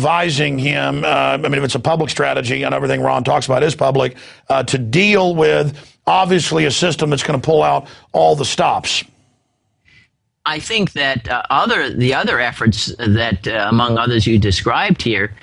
advising him, I mean, if it's a public strategy, and everything Ron talks about is public, to deal with, obviously, a system that's going to pull out all the stops? I think that the other efforts that, among others you described here,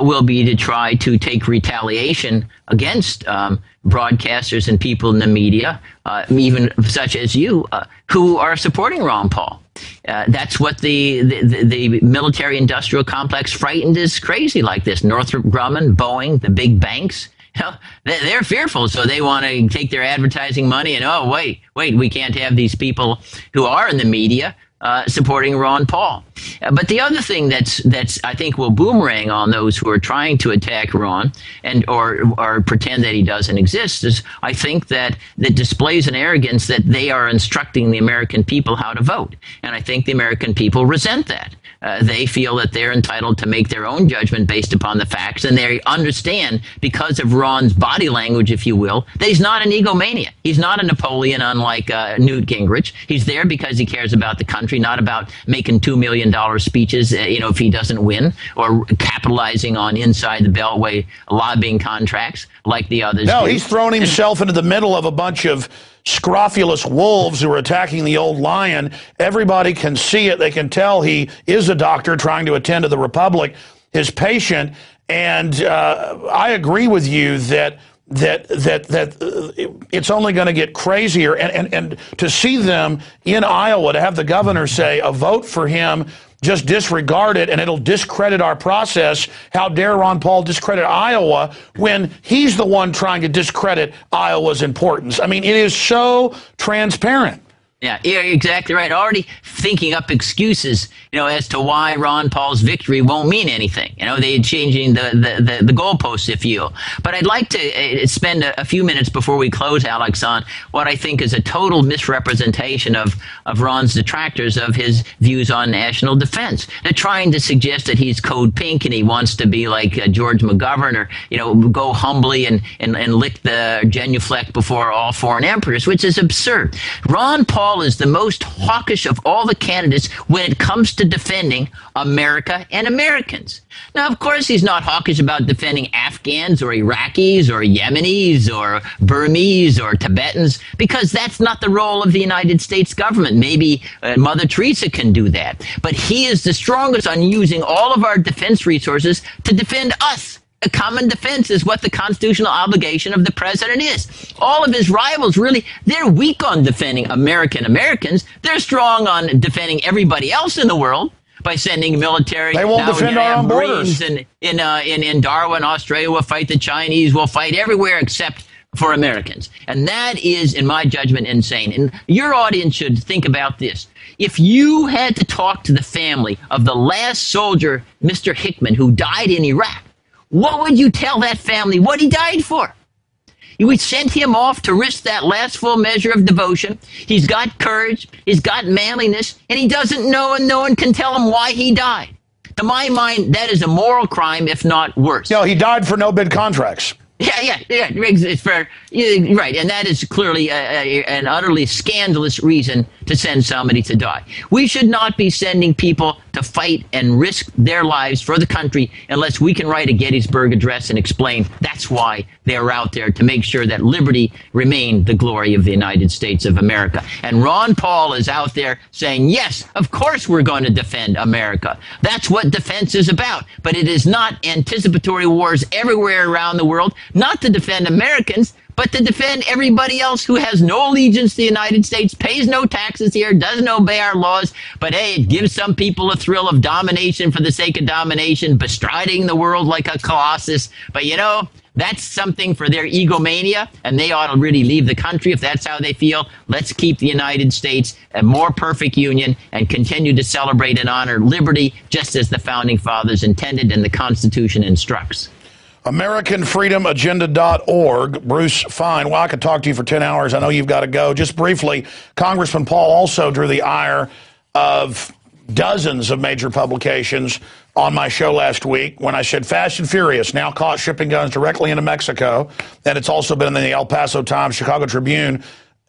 will be to try to take retaliation against broadcasters and people in the media, even such as you, who are supporting Ron Paul. That's what the military-industrial complex frightened is crazy like this. Northrop Grumman, Boeing, the big banks. They're fearful, so they want to take their advertising money and, oh, wait, we can't have these people who are in the media supporting Ron Paul. But the other thing that's I think will boomerang on those who are trying to attack Ron and or pretend that he doesn't exist is, I think, that displays an arrogance that they are instructing the American people how to vote. And I think the American people resent that. They feel that they're entitled to make their own judgment based upon the facts, and they understand, because of Ron's body language, if you will, that he's not an egomaniac. He's not a Napoleon, unlike Newt Gingrich. He's there because he cares about the country, not about making $2 million speeches, if he doesn't win, or capitalizing on inside the Beltway lobbying contracts like the others do. He's thrown himself into the middle of a bunch of scrofulous wolves who are attacking the old lion. Everybody can see it. They can tell he is a doctor trying to attend to the Republic, his patient. And I agree with you that it's only going to get crazier. And to see them in Iowa, to have the governor say a vote for him, just disregard it, and it'll discredit our process. How dare Ron Paul discredit Iowa when he's the one trying to discredit Iowa's importance? I mean, it is so transparent. Yeah, you're exactly right. Already thinking up excuses, as to why Ron Paul's victory won't mean anything. They're changing the goalposts, if you will. But I'd like to spend a few minutes before we close, Alex, on what I think is a total misrepresentation of Ron's detractors of his views on national defense. They're trying to suggest that he's code pink and he wants to be like George McGovern, or go humbly and lick the genuflect before all foreign emperors, which is absurd. Ron Paul is the most hawkish of all the candidates when it comes to defending America and Americans. Now, of course, he's not hawkish about defending Afghans or Iraqis or Yemenis or Burmese or Tibetans, because that's not the role of the United States government. Maybe Mother Teresa can do that. But he is the strongest on using all of our defense resources to defend us. A common defense is what the constitutional obligation of the president is. All of his rivals, really, they're weak on defending Americans. They're strong on defending everybody else in the world by sending military. They won't defend our own borders. In Darwin, Australia, will fight the Chinese. We'll fight everywhere except for Americans. And that is, in my judgment, insane. And your audience should think about this. If you had to talk to the family of the last soldier, Mr. Hickman, who died in Iraq, what would you tell that family what he died for? You would send him off to risk that last full measure of devotion. He's got courage, he's got manliness, and he doesn't know, and no one can tell him why he died. To my mind, that is a moral crime, if not worse. He died for no-bid contracts. Yeah, it's fair. Right, and that is clearly an utterly scandalous reason to send somebody to die. We should not be sending people to fight and risk their lives for the country unless we can write a Gettysburg Address and explain that's why they're out there, to make sure that liberty remained the glory of the United States of America. And Ron Paul is out there saying, yes, of course we're going to defend America. That's what defense is about. But it is not anticipatory wars everywhere around the world, not to defend Americans, but to defend everybody else who has no allegiance to the United States, pays no taxes here, doesn't obey our laws, but hey, it gives some people a thrill of domination for the sake of domination, bestriding the world like a colossus. But that's something for their egomania, and they ought to really leave the country if that's how they feel. Let's keep the United States a more perfect union and continue to celebrate and honor liberty just as the Founding Fathers intended and the Constitution instructs. AmericanFreedomAgenda.org. Bruce Fine. Well, I could talk to you for 10 hours. I know you've got to go. Just briefly, Congressman Paul also drew the ire of dozens of major publications on my show last week when I said Fast and Furious now caught shipping guns directly into Mexico. And it's also been in the El Paso Times, Chicago Tribune,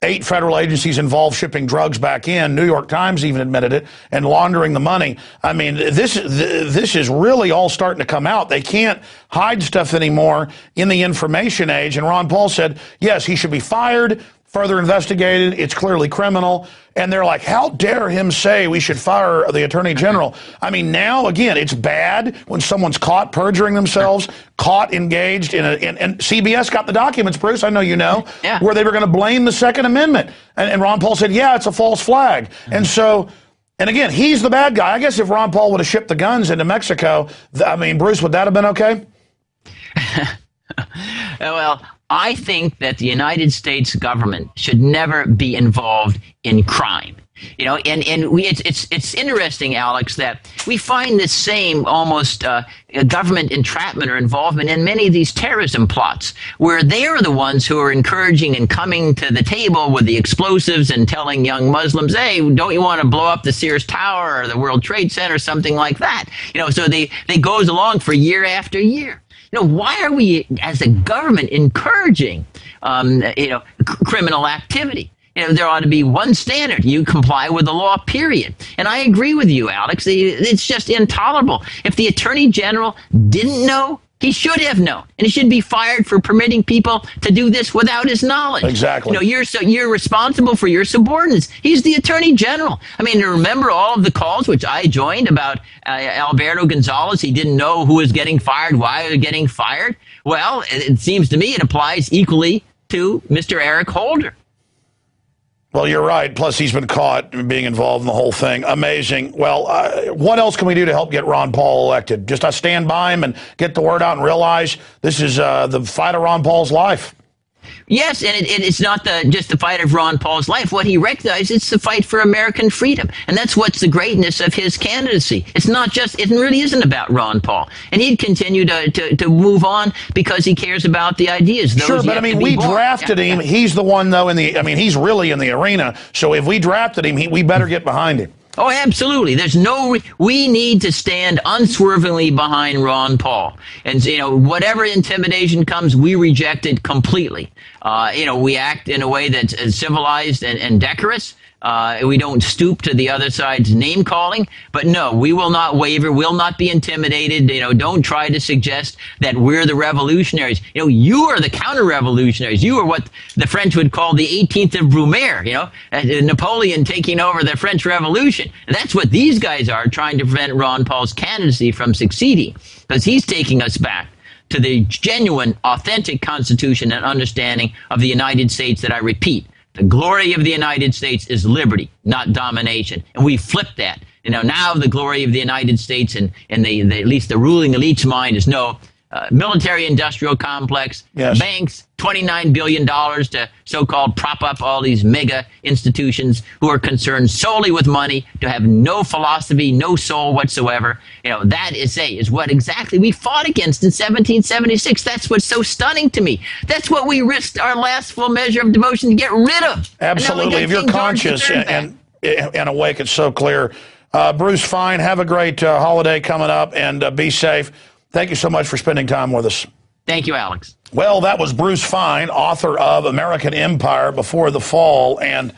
8 federal agencies involved shipping drugs back in. New York Times even admitted it, and laundering the money. I mean, this is really all starting to come out. They can't hide stuff anymore in the information age. And Ron Paul said, yes, he should be fired, further investigated. It's clearly criminal. And they're like, how dare him say we should fire the attorney general? I mean, now, again, it's bad when someone's caught perjuring themselves, caught engaged in and CBS got the documents, Bruce, I know you know, where they were going to blame the Second Amendment. And Ron Paul said, yeah, it's a false flag. And so, and again, he's the bad guy. I guess if Ron Paul would have shipped the guns into Mexico, I mean, Bruce, would that have been okay? Well, I think that the United States government should never be involved in crime. You know, it's interesting, Alex, that we find this same almost government entrapment or involvement in many of these terrorism plots, where they are the ones who are encouraging and coming to the table with the explosives and telling young Muslims, hey, don't you want to blow up the Sears Tower or the World Trade Center, something like that? You know, so they goes along for year after year. You know, why are we, as a government, encouraging, criminal activity? You know, there ought to be one standard. You comply with the law, period. And I agree with you, Alex. It's just intolerable. If the Attorney General didn't know, he should have known. And he should be fired for permitting people to do this without his knowledge. Exactly. You know, you're responsible for your subordinates. He's the Attorney General. I mean, remember all of the calls which I joined about Alberto Gonzalez? He didn't know who was getting fired, why he was getting fired. Well, it seems to me it applies equally to Mr. Eric Holder. Well, you're right. Plus, he's been caught being involved in the whole thing. Amazing. Well, what else can we do to help get Ron Paul elected? Just stand by him and get the word out and realize this is the fight of Ron Paul's life. Yes, and it's not just the fight of Ron Paul's life. What he recognizes, it's the fight for American freedom. And that's what's the greatness of his candidacy. It's not just, it really isn't about Ron Paul. And he'd continue to move on because he cares about the ideas. Sure, but I mean, we drafted him. He's the one, though, he's really in the arena. So if we drafted him, we better get behind him. Oh, absolutely. We need to stand unswervingly behind Ron Paul. And, you know, whatever intimidation comes, we reject it completely. We act in a way that's civilized and decorous. We don't stoop to the other side's name calling, but no, we will not waver, will not be intimidated. You know, don't try to suggest that we're the revolutionaries. You know, you are the counter-revolutionaries. You are what the French would call the 18th of Brumaire, you know, Napoleon taking over the French Revolution. And that's what these guys are, trying to prevent Ron Paul's candidacy from succeeding, because he's taking us back to the genuine, authentic Constitution and understanding of the United States that, I repeat, the glory of the United States is liberty, not domination. And we flipped that. You know, now the glory of the United States and the at least the ruling elite's mind is no military-industrial complex, yes. Banks, $29 billion to so-called prop up all these mega institutions who are concerned solely with money, to have no philosophy, no soul whatsoever. You know, that is what exactly we fought against in 1776. That's what's so stunning to me. That's what we risked our last full measure of devotion to get rid of. Absolutely. If you're conscious and awake, it's so clear. Bruce Fine, have a great holiday coming up, and be safe. Thank you so much for spending time with us. Thank you, Alex. Well, that was Bruce Fine, author of American Empire Before the Fall, and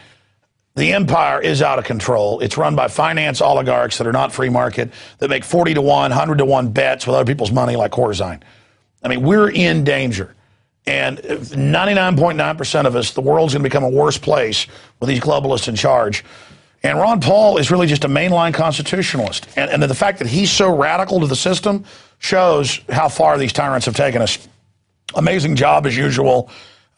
the empire is out of control. It's run by finance oligarchs that are not free market, that make 40 to 1, 100 to 1 bets with other people's money like Corzine. I mean, we're in danger. And 99.9% of us, the world's going to become a worse place with these globalists in charge. And Ron Paul is really just a mainline constitutionalist. And the fact that he's so radical to the system shows how far these tyrants have taken us. Amazing job, as usual,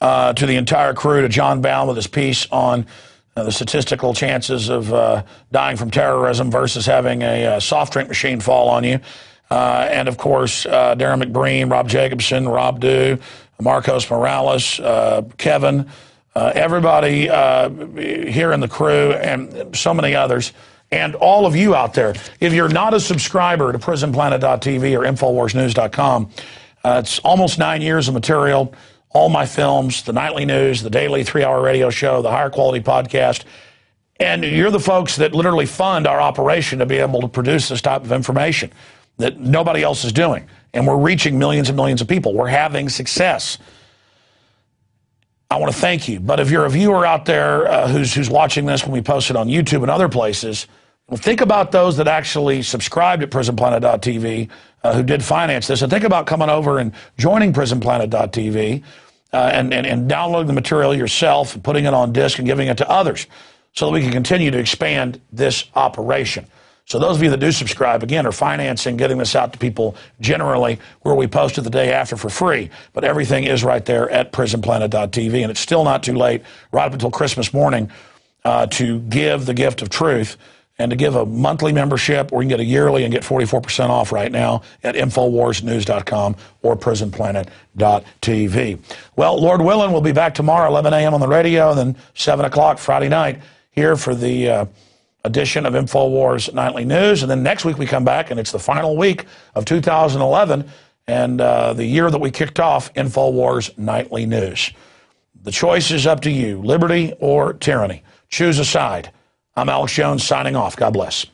to the entire crew, to John Bound with his piece on the statistical chances of dying from terrorism versus having a soft drink machine fall on you. And, of course, Darren McBreen, Rob Jacobson, Rob Dew, Marcos Morales, Kevin, everybody here in the crew, and so many others, and all of you out there. If you're not a subscriber to PrisonPlanet.tv or InfoWarsNews.com, it's almost 9 years of material, all my films, the nightly news, the daily 3-hour radio show, the higher quality podcast, and you're the folks that literally fund our operation to be able to produce this type of information that nobody else is doing. And we're reaching millions and millions of people. We're having success. I want to thank you. But if you're a viewer out there who's watching this when we post it on YouTube and other places, well, think about those that actually subscribed at prisonplanet.tv who did finance this, and think about coming over and joining prisonplanet.tv and downloading the material yourself and putting it on disk and giving it to others so that we can continue to expand this operation. So those of you that do subscribe, again, are financing getting this out to people generally, where we post it the day after for free. But everything is right there at prisonplanet.tv, and it's still not too late, right up until Christmas morning, to give the gift of truth and to give a monthly membership, or you can get a yearly and get 44% off right now at InfoWarsNews.com or PrisonPlanet.tv. Well, Lord willing, we'll be back tomorrow, 11 a.m. on the radio, and then 7 o'clock Friday night here for the edition of InfoWars Nightly News. And then next week we come back, and it's the final week of 2011 and the year that we kicked off InfoWars Nightly News. The choice is up to you, liberty or tyranny. Choose a side. I'm Alex Jones signing off. God bless.